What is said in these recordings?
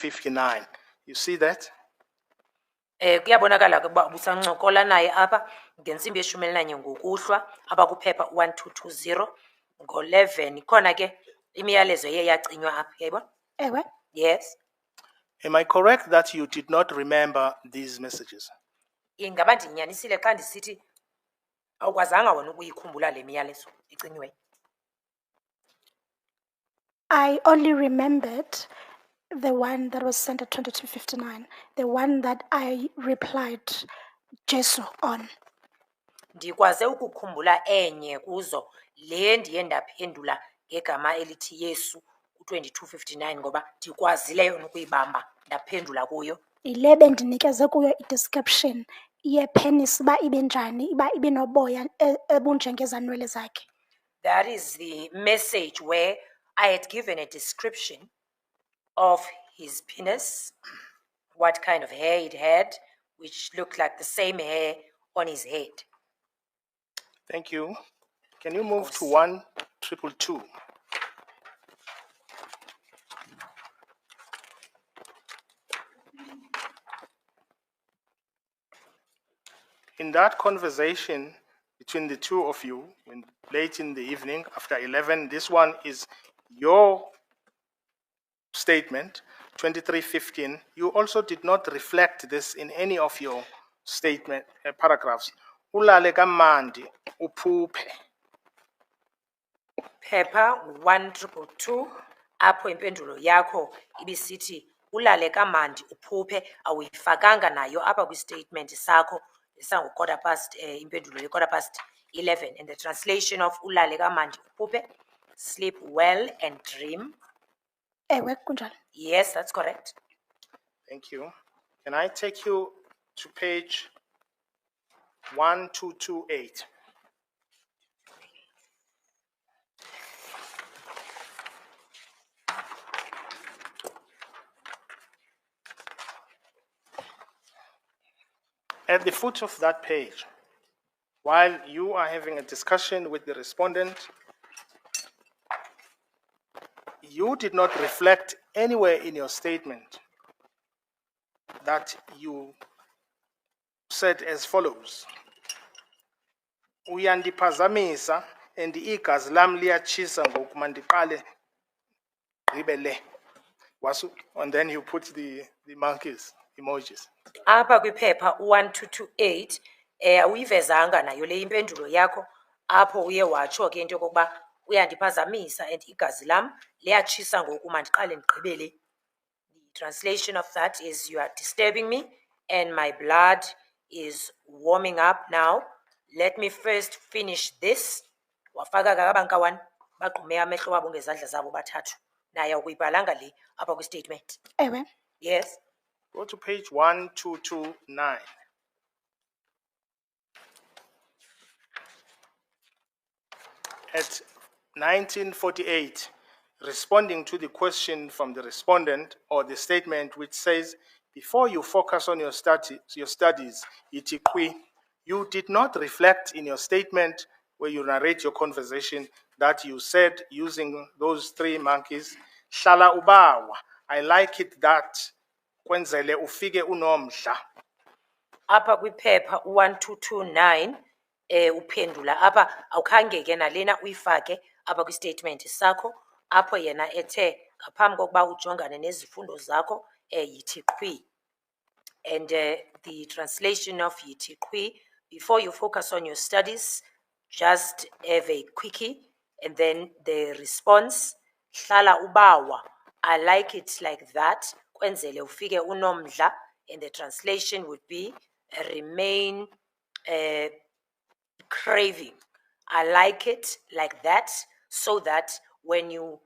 59. You see that? Kuyabonakala ke uba ubusancokola naye apha ngentsimbi yeshumi elinanye ngokuhlwa apha kuphepha 1220 ngo-11 khona ke imiyalezo eye yacinywa apha yayibona. Ewe. Yes. Am I correct that you did not remember these messages? Ingaba ndinyanisile xa ndisithi awukwazanga wena ukuyikhumbula le miyalezo icinyweyo? I only remembered the one that was sent at 22:59, the one that I replied Jesu on. Ndikwaze ukukhumbula enye kuzo le ndiye ndaphendula ngegama elithi Yesu ku-22:59 ngoba ndikwazile yona ukuyibamba ndaphendula kuyo. Ile bendinikeze kuyo i-description yepenis uba ibe njani, uba ibe noboya ebunjengezanwele zakhe. That is the message where I had given a description of his penis, what kind of hair it had, which looked like the same hair on his head. Thank you. Can you move to 1222? In that conversation between the two of you, late in the evening after 11, this one is your statement, 23:15. You also did not reflect this in any of your statement paragraphs. Ulale kamandi uphuphe. Phepha 1222 apho impendulo yakho ibisithi ulale kamandi uphuphe awuyifakanga nayo apha kwi-statement sakho sango-11 impendulo ye-11 and the translation of ulale kamandi uphuphe, sleep well and dream. Ewe, kunjalo. Yes, that's correct. Thank you. Can I take you to page 1228? At the foot of that page, while you are having a discussion with the respondent, you did not reflect anywhere in your statement that you said as follows. Uyandiphazamisa and igazi lam liyatshisa ngoku mandiqale ngibele. And then you put the monkeys emojis. Apha kwiphepha 1228 awuyivezanga nayo le impendulo yakho apho uye watsho ke into yokokuba uyandiphazamisa and igazi lam liyatshisa ngoku mandiqale ndigqibele. The translation of that is you are disturbing me and my blood is warming up now. Let me first finish this. Wafaka kabanka 1 bagqume amehlo wabo ngezandla zabo bathathu. Naye ukuyibhalanga le apha kwi-statement. Ewe. Yes. Go to page 1229. At 1948, responding to the question from the respondent or the statement which says, before you focus on your studies, you did not reflect in your statement where you narrate your conversation that you said using those 3 monkeys, Shala ubawa, I like it that kwenzele ufike unomdla. Apha kwiphepha 1229 uphendula apha awukhange ke nalena uyifake apha kwi-statement sakho apho yena ethe ngaphambi kokuba ujongane nezifundo zakho yithi qhwi. And the translation of yithi qhwi, before you focus on your studies, just have a quickie, and then the response, hlala ubawa, I like it like that, kwenzele ufike unomdla, and the translation would be, remain craving. I like it like that, so that when you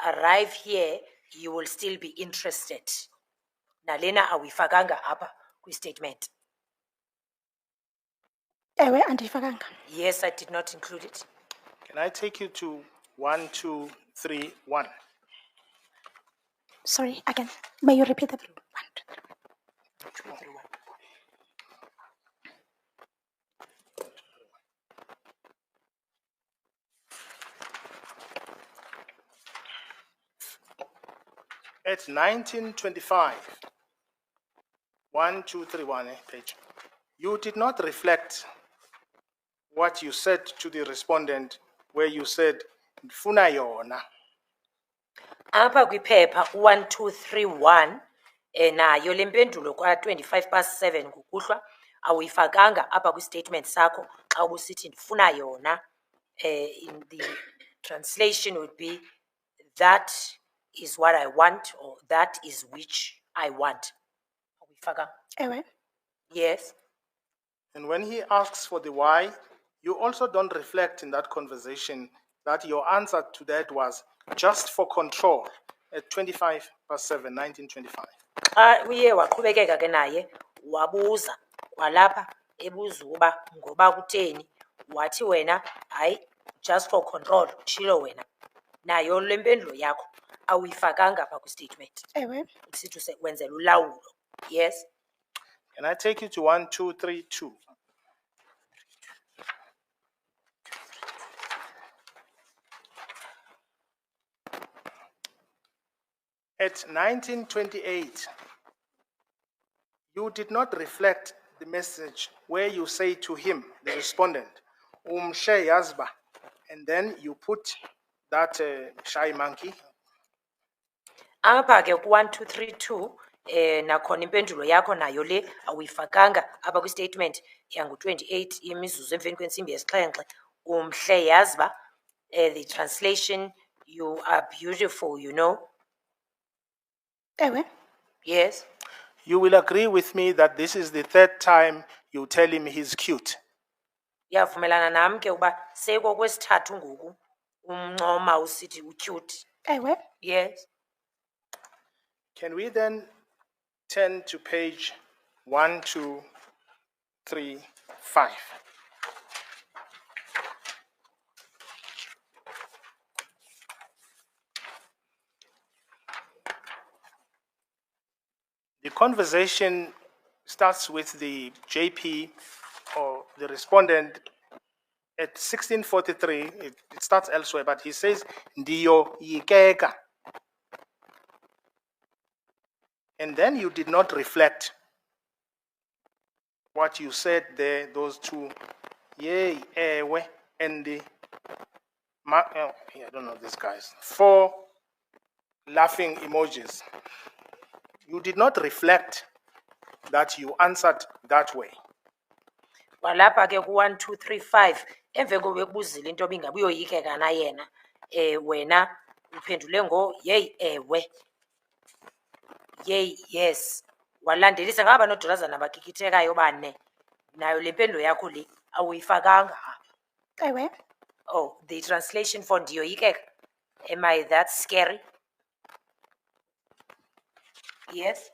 arrive here, you will still be interested. Nalena awuyifakanga apha kwi-statement. Ewe, andiyifakanga. Yes, I did not include it. Can I take you to 1231? Sorry, again. May you repeat that? 1, 2, 3. At 1925, 1231 page, you did not reflect what you said to the respondent where you said, "Ndifuna yona." Apha kwiphepha 1231 nayo le mpendulo kwa-7 kukuhlwa awuyifakanga apha kwistatement sakho xa ubusithi ndifuna yona. In the translation would be, that is what I want, or that is which I want. Awuyifakanga. Ewe. Yes. And when he asks for the why, you also don't reflect in that conversation that your answer to that was just for control at 7, 1925. Xa uye waqhubekeka ke naye wabuza kwalapha ebuza uba ngoba kutheni, wathi wena hayi just for control utshilo wena. Nayo le mpendulo yakho awuyifakanga apha kwistatement. Ewe. Usithi wenzela ulawulo. Yes. Can I take you to 1232? At 1928, you did not reflect the message where you say to him, the respondent, "Umshe yazba," and then you put that shy monkey. Apha ke ku-1232 nakhona impendulo yakho nayo le awuyifakanga apha kwistatement yangu-28 yemizuzu emveni kwentsimbi yesixhenxe, umhle yazba. The translation, you are beautiful, you know. Ewe. Yes. You will agree with me that this is the third time you tell him he's cute. Yavumelana nam ke uba sekokwesithathu ngoku umncoma usithi ucute. Ewe. Yes. Can we then turn to page 1235? The conversation starts with the JP or the respondent at 1643. It starts elsewhere, but he says, "Ndiyo yikeka." And then you did not reflect what you said there, those two, yay, ewe, and the, I don't know these guys, 4 laughing emojis. You did not reflect that you answered that way. Walapha ke ku-1235 emveni koba ekubuzile into ibingabe uyoyikeka na yena, wena uphendule yeyi ewe, yeyi yes. Walandelisa ngaba nodolazana bakikithekayo bane. Nayo le mpendulo yakho le awuyifakanga apha. Ewe. Oh, the translation for ndiyoyikeka. Am I that scary? Yes.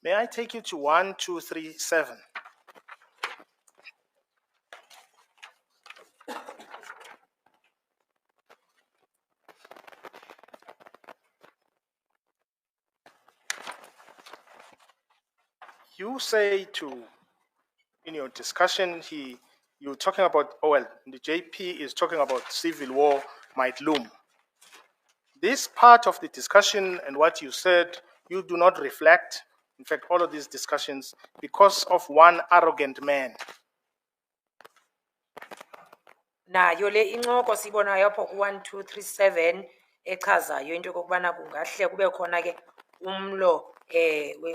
May I take you to 1237? You say in your discussion, you're talking about, the JP is talking about civil war might loom. This part of the discussion and what you said, you do not reflect. In fact, all of these discussions, because of one arrogant man. Nayo le incoko sibonayo apho ku-1237 echazayo into yokokubana kungahle kube khona ke umlo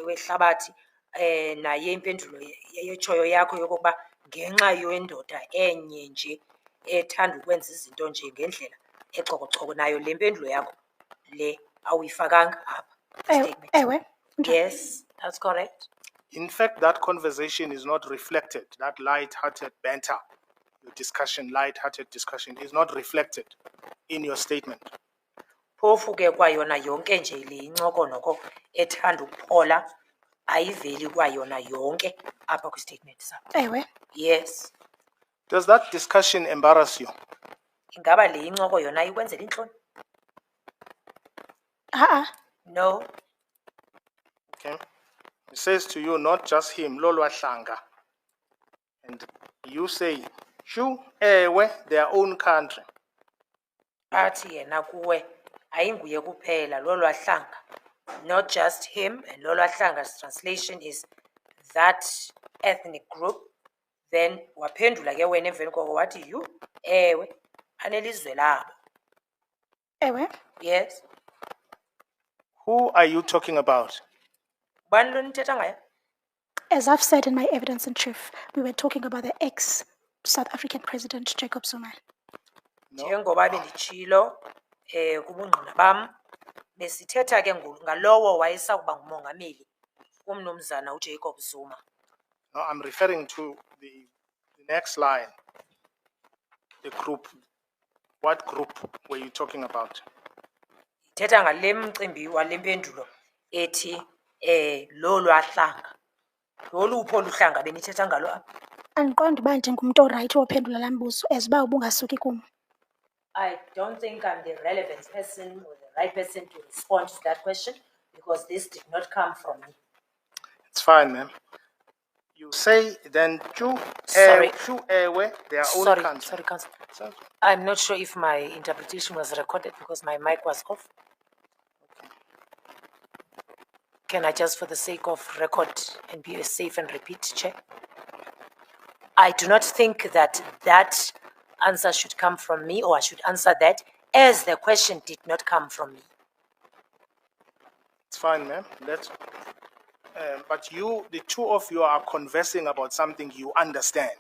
wehlabathi, naye impendulo yetshoyo yakho yokokuba ngenxa yendoda enye nje ethanda ukwenza izinto nje ngendlela exokoxoko, nayo le mpendulo yakho le awuyifakanga apha statement. Ewe. Yes, that's correct. In fact, that conversation is not reflected. That light-hearted banter, your discussion, light-hearted discussion, is not reflected in your statement. Phofu ke kwayona yonke nje le incoko noko ethanda ukuphola ayiveli kwayona yonke apha kwistatement sakho. Ewe. Yes. Does that discussion embarrass you? Ingaba le incoko yona ikwenzela intloni? No. Okay. It says to you, not just him, Lolwa Hlanga. And you say, "Shoo, ewe, their own country." Athi yena kuwe ayinguye kuphela lolwahlanga, not just him, and lolwahlanga's translation is that ethnic group. Then waphendula ke wena emveni koko wathi you ewe anelizwe labo. Ewe. Yes. Who are you talking about? Bani lo nithetha ngaye? As I've said in my evidence in chief, we were talking about the ex-South African President Jacob Zuma. Njengoba benditshilo kubungqina bam besithetha ke ngalowo wayesakuba ngumongameli umnumzana uJacob Zuma. No, I'm referring to the next line. The group. What group were you talking about? Ithetha ngale mcimbi wale mpendulo ethi lolwahlanga. Lolupho luhlanga benithetha ngalo apha? Andiqondi uba ndingumntu orayithi wophendula laa mbuzo as uba ubungasuki kum. I don't think I'm the relevant person or the right person to respond to that question because this did not come from me. It's fine, ma'am. You say then Sorry. their own Sorry, country. sorry, Council. So- I'm not sure if my interpretation was recorded because my mic was off. Can I just, for the sake of record and be safe and repeat, Chair? I do not think that that answer should come from me, or I should answer that as the question did not come from me. It's fine, ma'am. But the two of you are conversing about something you understand.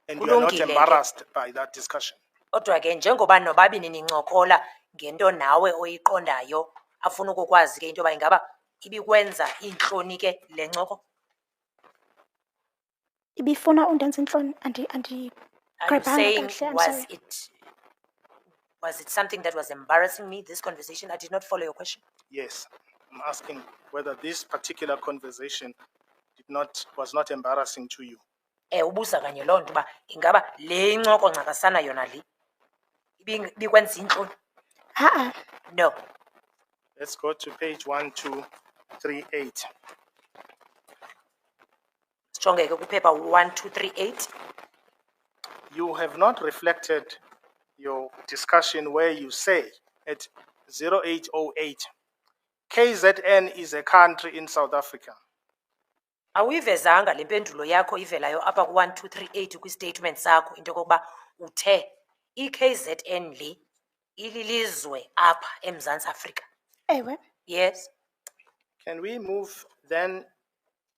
And you are not Kulungile ke. embarrassed by that discussion. Kodwa ke njengoba nobabini nincokola ngento nawe oyiqondayo afuna ukukwazi ke into yoba ingaba ibikwenza intloni ke le ncoko. Ibifuna undenza intloni Are you andigrebhanga saying kakuhle, I'm was sorry. it something that was embarrassing me, this conversation? I did not follow your question. Yes. I'm asking whether this particular conversation was not embarrassing to you. Ubuza kanye loo nto uba ingaba le ncoko ncakasana yona le ibikwenza intloni? No. Let's go to page 1238. Sijonge ke kwiphepha 1238. You have not reflected your discussion where you say at 0808, KZN is a country in South Africa. Awuyivezanga le mpendulo yakho ivelayo apha ku-1238 kwistatement sakho into yokokuba uthe i-KZN le ililizwe apha eMzantsi Afrika. Ewe. Yes. Can we move then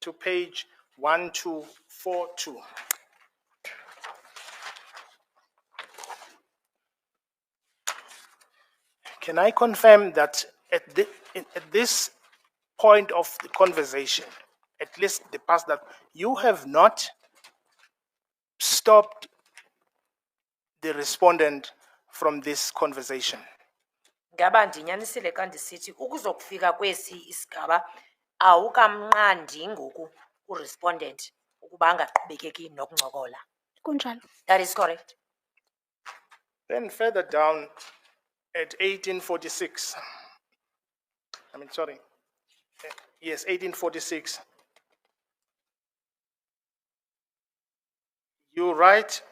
to page 1242? Can I confirm that at this point of the conversation, at least the past, that you have not stopped the respondent from this conversation? Ngaba ndinyanisile xa ndisithi ukuzokufika kwesi isigaba awukamnqandi ngoku urespondent ukuba angaqhubekeki nokuncokola. Kunjalo. That is correct. Then further down at 1846, yes, 1846, you write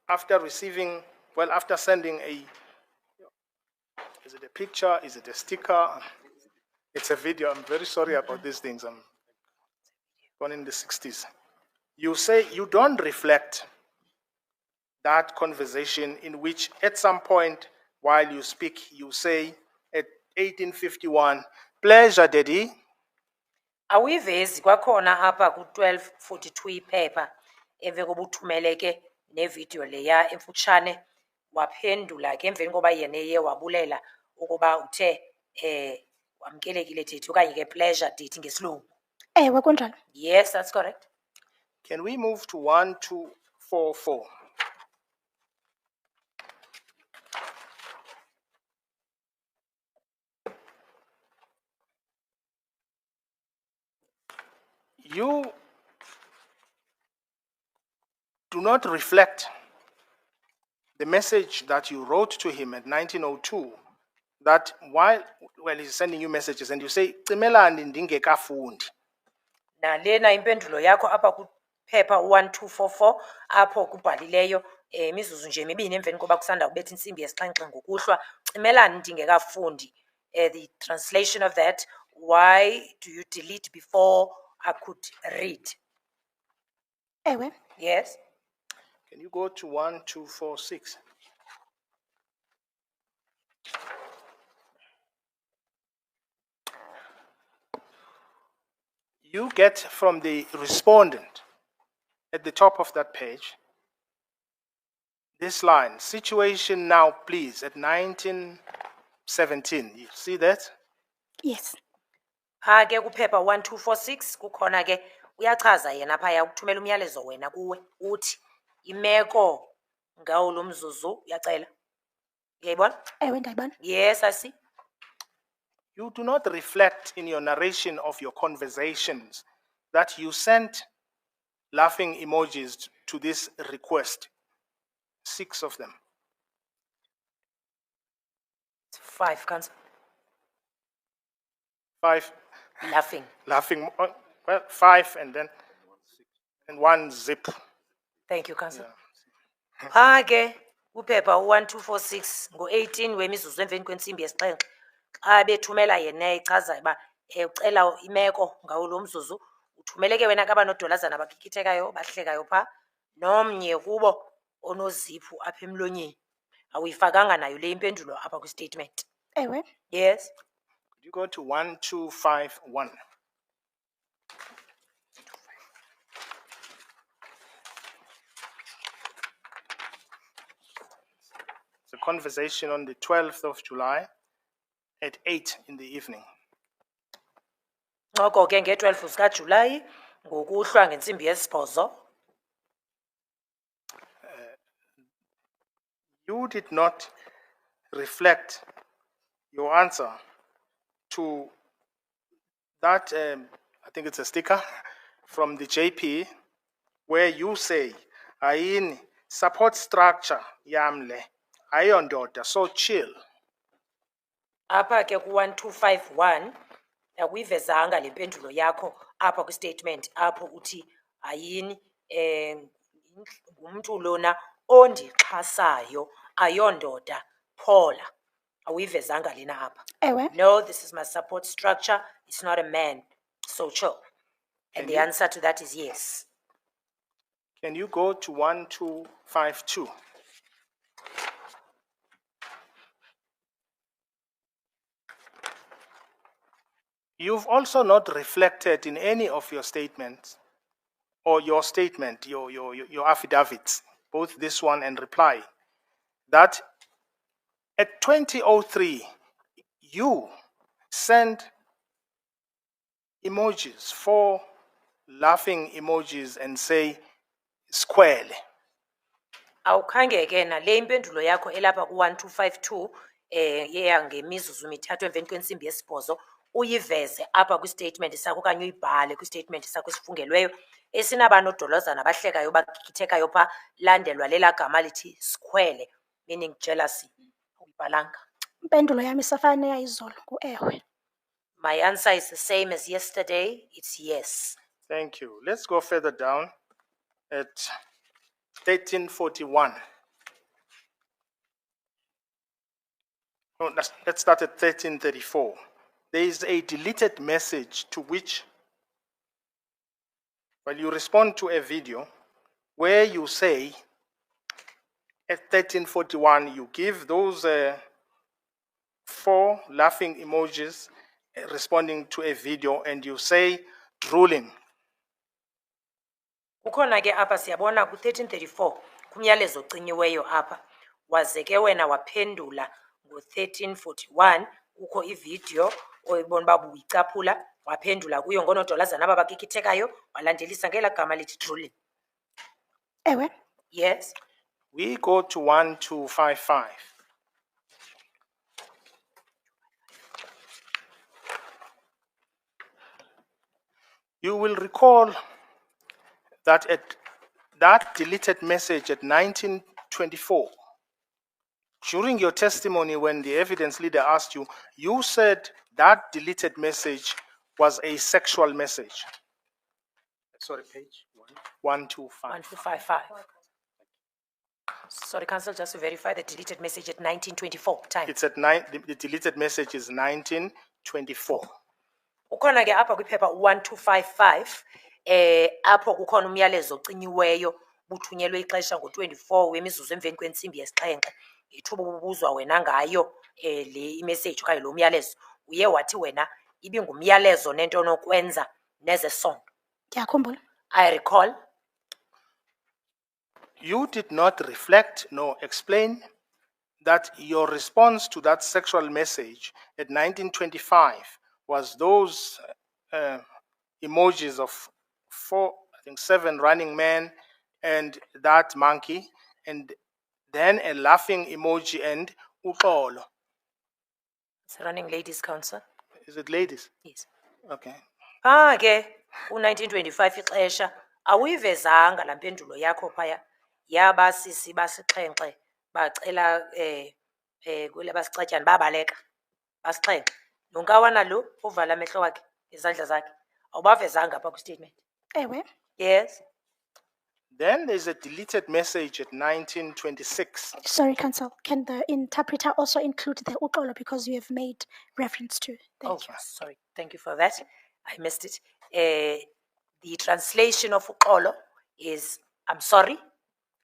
after sending is it a picture, is it a sticker? It's a video. I'm very sorry about these things. I'm born in the 60s. You say you don't reflect that conversation in which at some point while you speak, you say at 1851, pleasure, Daddy. Awuyivezi kwakhona apha ku-1242 iphepha emve koba uthumele ke nevidiyo leya emfutshane waphendula ke emveni koba yena eye wabulela ukuba uthe wamkelekile dithi okanye ke pleasure dithi ngesilungu. Ewe kunjalo. Yes, that's correct. Can we move to 1244? You do not reflect the message that you wrote to him at 1902, that while he's sending you messages and you say, "Cimelani ndingekafundi." Nalena impendulo yakho apha kuphepha 1244 apho kubhalileyo imizuzu nje emibini emveni koba kusanda kubetha insimbi yesixhenxe ngokuhlwa. Cimelani ndingekafundi the translation of that. Why do you delete before I could read? Ewe. Yes. Can you go to 1246? You get from the respondent at the top of that page this line, situation now please, at 1917. You see that? Yes. Pha ke kuphepha 1246 kukhona ke uyachaza yena phaya ukuthumela umyalezo wena kuwe uthi imeko ngawo lo mzuzu uyacela. Uyayibona? Ewe, ndayibona. Yes, I see. You do not reflect in your narration of your conversations that you sent laughing emojis to this request. 6 of them. 5, Councillor. 5 Laughing. laughing, well, 5 and then 1 zip. Thank you, Councillor. Pha ke kuphepha 1246 ngo-18 wemizuzu emveni kwentsimbi yesixhenxe xa bethumela yena echaza uba ucela imeko ngawo lo mzuzu, uthumele ke wena kabanodolazana bakikithekayo bahlekayo pha nomnye kubo onoziphu apha emlonyeni. Awuyifakanga nayo le impendulo apha kwistatement. Ewe. Yes. Could you go to 1251? It's a conversation on the 12th of July at 8 in the evening. Ngoko ke nge-12 zikaJulayi ngokuhlwa ngentsimbi yesibhozo. You did not reflect your answer to that, I think it's a sticker from the JP, where you say, Ayin support structure yamle, ayondoda, so chill. Apha ke ku-1251 akuyivezanga le mpendulo yakho apha kwistatement apho uthi ayini ngumntu lona ondixhasayo ayondoda phola. Awuyivezanga lena apha. Ewe. No, this is my support structure. It's not a man. So chill. And the answer to that is yes. Can you go to 1252? You've also not reflected in any of your statements or your statement, your affidavits, both this one and reply, that at 2003, you sent emojis, 4 laughing emojis, and say, squarely. Awukhange ke na le impendulo yakho elapha ku-1252 yeya ngemizuzu mithathu emveni kwentsimbi yesibhozo uyiveze apha kwistatement sakho okanye uyibhale kwistatement sakho esifungelweyo esinabanodolozana abahlekayo bakithekayo pha landelwa lela gama lithi skhwele, meaning jealousy. Awuyibhalanga. Impendulo yami isafana neyayizolo ngu-ewe. My answer is the same as yesterday. It's yes. Thank you. Let's go further down at 1341. No, let's start at 1334. There is a deleted message to which, well, you respond to a video where you say, at 1341, you give those 4 laughing emojis responding to a video, and you say, drooling. Kukhona ke apha siyabona ku-1334 kumyalezo ocinyiweyo apha waze ke wena waphendula ngo-1341 kukho ividiyo oyibona uba buyicaphula waphendula kuyo ngonodolazana aba bakikithekayo walandelisa ngela gama lithi drooling. Ewe. Yes. We go to 1255. You will recall that at that deleted message at 1924, during your testimony when the evidence leader asked you, you said that deleted message was a sexual message. Sorry, page 1255. 1255. Sorry, Council, just to verify the deleted message at 1924 time. It's at the deleted message is 1924. Ukhona ke apha kwiphepha 1255 apho kukhona umyalezo ocinyiweyo buthunyelwe ixesha ngo-24 wemizuzu emveni kwentsimbi yesixhenxe ithuba ubuzwa wena ngayo le imessage okanye lo myalezo uye wathi wena ibingumyalezo nento onokwenza nezesondo. Ndiyakhumbula. I recall You did not reflect nor explain that your response to that sexual message at 1925 was those emojis of 7 running men and that monkey, and then a laughing emoji and uxolo. it's running ladies council. Is it ladies? Yes. Okay. Ke ku-1925 ixesha awuyivezanga laa mpendulo yakho phaya yabasisi basixhenxe bacela kule basixatyana babaleka basixhenxe nonkawana lo uvala amehlo wakhe ngezandla zakhe awubavezanga apha kwistatement. Ewe. Yes. Then there's a deleted message at 1926. Sorry, Council. Can the interpreter also include the uxolo because you have made reference to? Thank you. Sorry. Thank you for that. I missed it. The translation of uxolo is I'm sorry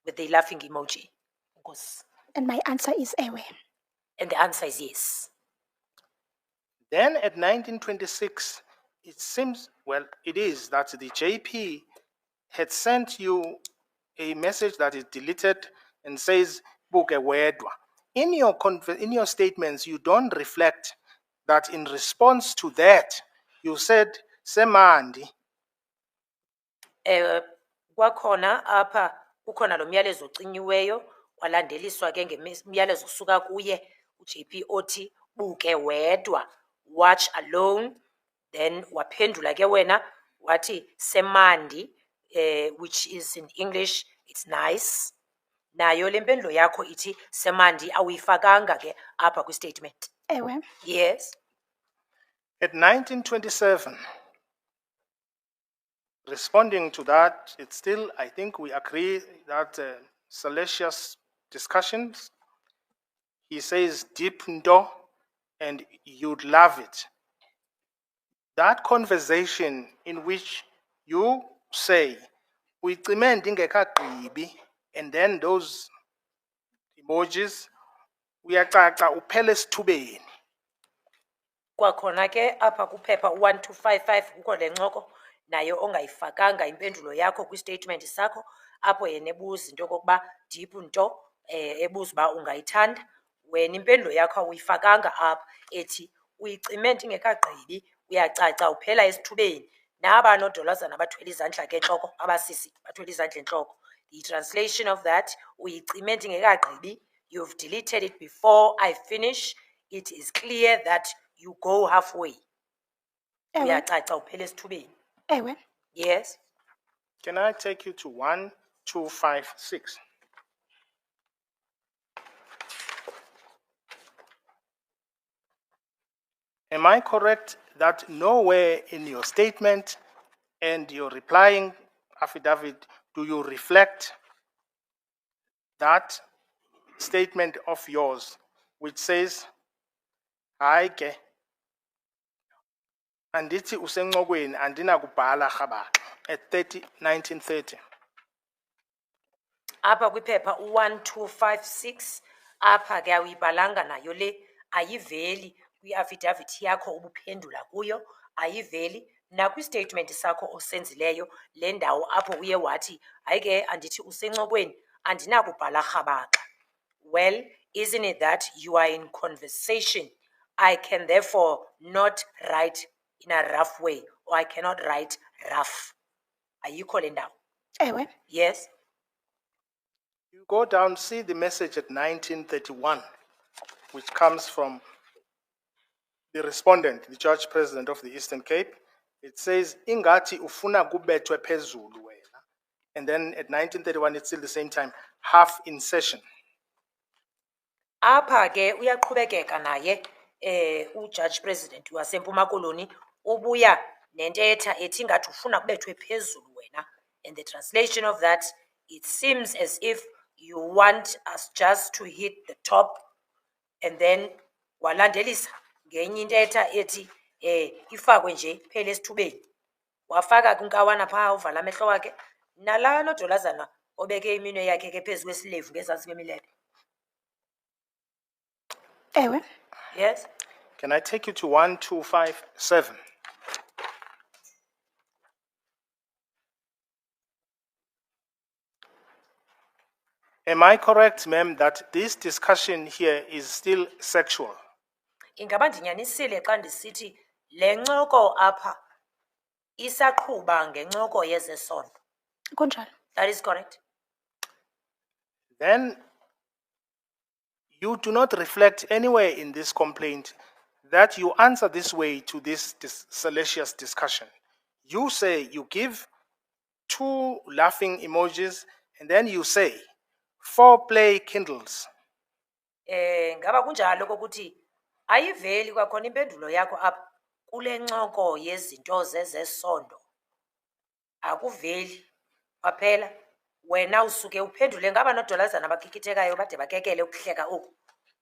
with the laughing emoji. And my answer is ewe. And the answer is yes. Then at 1926, it seems, well, it is that the JP had sent you a message that is deleted and says, "Buke wedwa." In your statements, you don't reflect that in response to that, you said, "Semandi." Kwakhona apha kukhona lo myalezo ocinyiweyo walandeliswa ke ngemyalezo osuka kuye uJP othi buke wedwa, watch alone. Then waphendula ke wena wathi semandi, which is in English it's nice. Nayo le mpendulo yakho ithi semandi awuyifakanga ke apha kwistatement. Ewe. Yes. At 1927, responding to that, it's still, I think we agree that salacious discussions. He says, deep ndo, and you'd love it. That conversation in which you say, "Uyicime ndingekagqibi," and then those emojis, uyacaca uphele esithubeni. Kwakhona ke apha kuphepha 1255 kukho le ncoko nayo ongayifakanga impendulo yakho kwistatement sakho apho yena ebuza into yokokuba deep nto ebuza uba ungayithanda wena impendulo yakho awuyifakanga apha ethi uyicime ndingekagqibi uyacaca uphela esithubeni naba nodolozana bathwele izandla ke entloko abasisi bathwele izandla entloko. The translation of that uyicime ndingekagqibi, you've deleted it before I finish. It is clear that you go halfway. Ewe. Uyacaca uphele esithubeni. Ewe. Yes. Can I take you to 1256? Am I correct that nowhere in your statement and your replying affidavit do you reflect that statement of yours which says, "Hayi ke, andithi usencokweni andinakubhala rhabaxa," at 1930? Apha kwiphepha 1256 apha ke awuyibhalanga nayo le ayiveli kwiaffidavit yakho ubuphendula kuyo ayiveli nakwistatement sakho osenzileyo le ndawo apho uye wathi hayi ke andithi usencokweni andinakubhala rhabaxa. Well, isn't it that you are in conversation? I can therefore not write in a rough way, or I cannot write rough. Ayikho le ndawo. Ewe. Yes. You go down, see the message at 1931, which comes from the respondent, the Judge President of the Eastern Cape. It says, "Ingati ufuna kubethwe phezulu wena." And then at 1931, it's still the same time, half in session. Apha ke uyaqhubekeka naye uJudge President waseMpuma Koloni ubuya nentetha ethi ngathi ufuna kubethwe phezulu wena, and the translation of that, it seems as if you want us just to hit the top and then walandelisa ngenye into etha ethi ifakwe nje phele esithubeni. Wafaka kunkawana phaa uvala amehlo wakhe nalaa nodolazana obeke iminwe yakhe ke phezu kwesilevu ngezantsi kwemilebe. Ewe. Yes. Can I take you to 1257? Am I correct, ma'am, that this discussion here is still sexual? Ingaba ndinyanisile xa ndisithi le ncoko apha isaqhuba ngencoko yezesondo. Kunjalo. That is correct. Then you do not reflect anywhere in this complaint that you answer this way to this salacious discussion. You say, you give 2 laughing emojis, and then you say, foreplay kindles. Ngaba kunjalo kokuthi ayiveli kwakhona impendulo yakho apha kule ncoko yezinto zezesondo. Akuveli kwaphela wena usuke uphendule ngaba nodolazana abakikithekayo bade bakekele ukuhleka oku.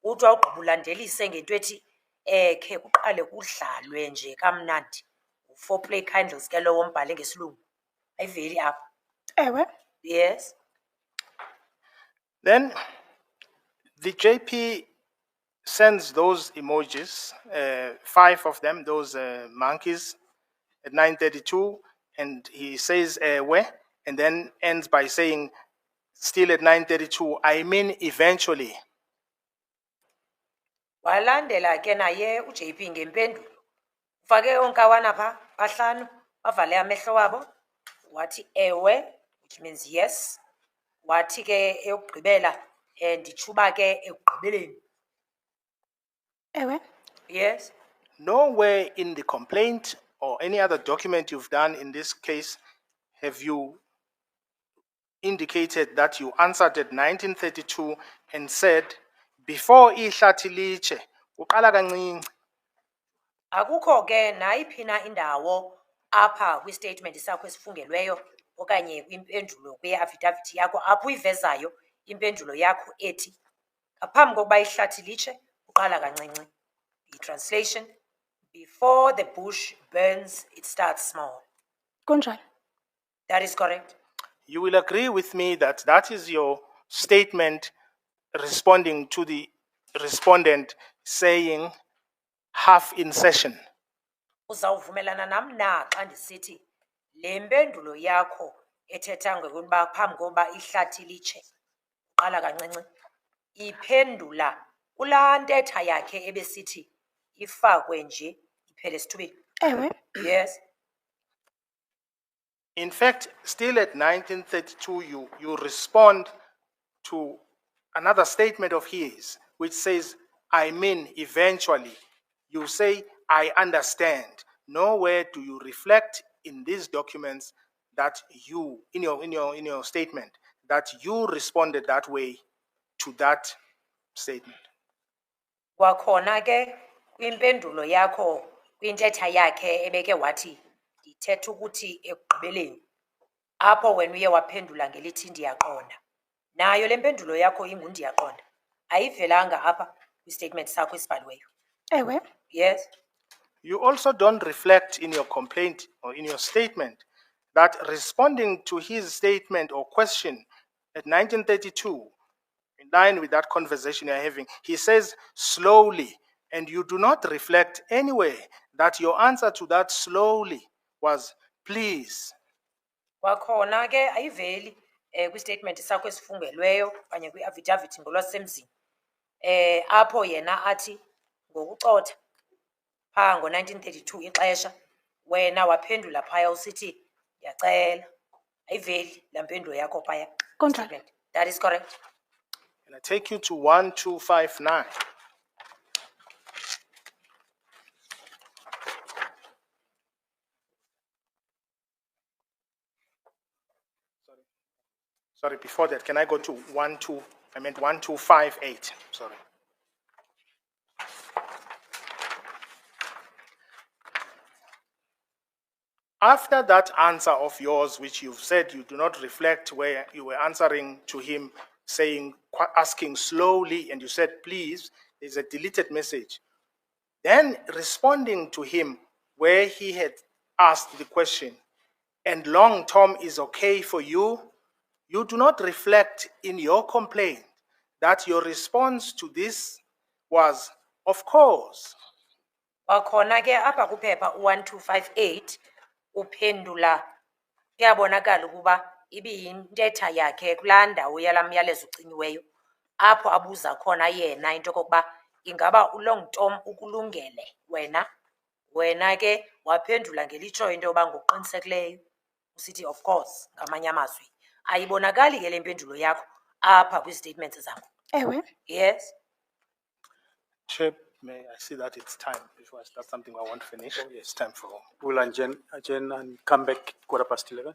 Uthi wawugqiba ulandelise ngento ethi khe kuqale kudlalwe nje kamnandi. Foreplay kindles ke lowo mbhale ngesilungu. Ayiveli apha. Ewe. Yes. Then the JP sends those emojis, 5 of them, those monkeys, at 9:32, and he says, where? And then ends by saying, still at 9:32, I mean eventually. Walandela ke naye uJP ngempendulo. Ufake onkawana pha bahlanu bavale amehlo wabo. Wathi ewe, which means yes. Wathi ke eyokugqibela nditshuba ke ekugqibeleni. Ewe. Yes. Nowhere in the complaint or any other document you've done in this case have you indicated that you answered at 1932 and said, before ihlathi liche, uqala kancinci. Akukho ke nayiphina indawo apha kwi-statement sakho esifungelweyo okanye kwimpendulo kwi-affidavit yakho apho uyivezayo impendulo yakho ethi ngaphambi kokuba ihlathi liche uqala kancinci. I-translation, before the bush burns, it starts small. Kunjalo. That is correct. You will agree with me that that is your statement responding to the respondent saying half in session. Uzawuvumelana nam na xa ndisithi le mpendulo yakho ethetha ngokuba phambi kokuba ihlathi liche uqala kancinci iphendula kulaa ntetha yakhe ebesithi ifakwe nje iphele esithubeni. Ewe. Yes. In fact, still at 1932, you respond to another statement of his, which says, I mean, eventually. You say, I understand. Nowhere do you reflect in these documents that you, in your statement, that you responded that way to that statement. Kwakhona ke kwimpendulo yakho kwintetha yakhe ebeke wathi ndithetha ukuthi ekugqibeleni apho wena uye waphendula ngelithi ndiyaqonda. Nayo le mpendulo yakho ingundiyaqonda. Ayivelanga apha kwi-statement sakho esibhaliweyo. Ewe. Yes. You also don't reflect in your complaint or in your statement that responding to his statement or question at 1932, in line with that conversation you're having, he says slowly, and you do not reflect anywhere that your answer to that slowly was please. Kwakhona ke ayiveli kwi-statement sakho esifungelweyo okanye kwi-affidavit ngolwasemzini. Apho yena athi ngokucotha phaa ngo-1932 ixesha wena waphendula phaya usithi ndiyacela. Ayiveli laa mpendulo yakho phaya. Kunjalo. That is correct. And I take you to 1259. Sorry, before that, can I go to 1258? Sorry. After that answer of yours, which you've said you do not reflect where you were answering to him asking slowly, and you said, please, there's a deleted message. Then responding to him where he had asked the question, and long term is okay for you, you do not reflect in your complaint that your response to this was, of course. Kwakhona ke apha kuphepha 1258 uphendula kuyabonakala ukuba ibiyintetha yakhe kulaa ndawo yalaa myalezo ucinyiweyo apho abuza khona yena into yokokuba ingaba ulong tom ukulungele wena ke waphendula ngelitshoyo into yoba ngokuqinisekileyo usithi of course ngamanye amazwi ayibonakali ke le mpendulo yakho apha kwistatements zakho. Ewe. Yes. Chair, may I see that it's time before I start something I want to finish? Yes, time for. We'll adjourn and come back 11:15.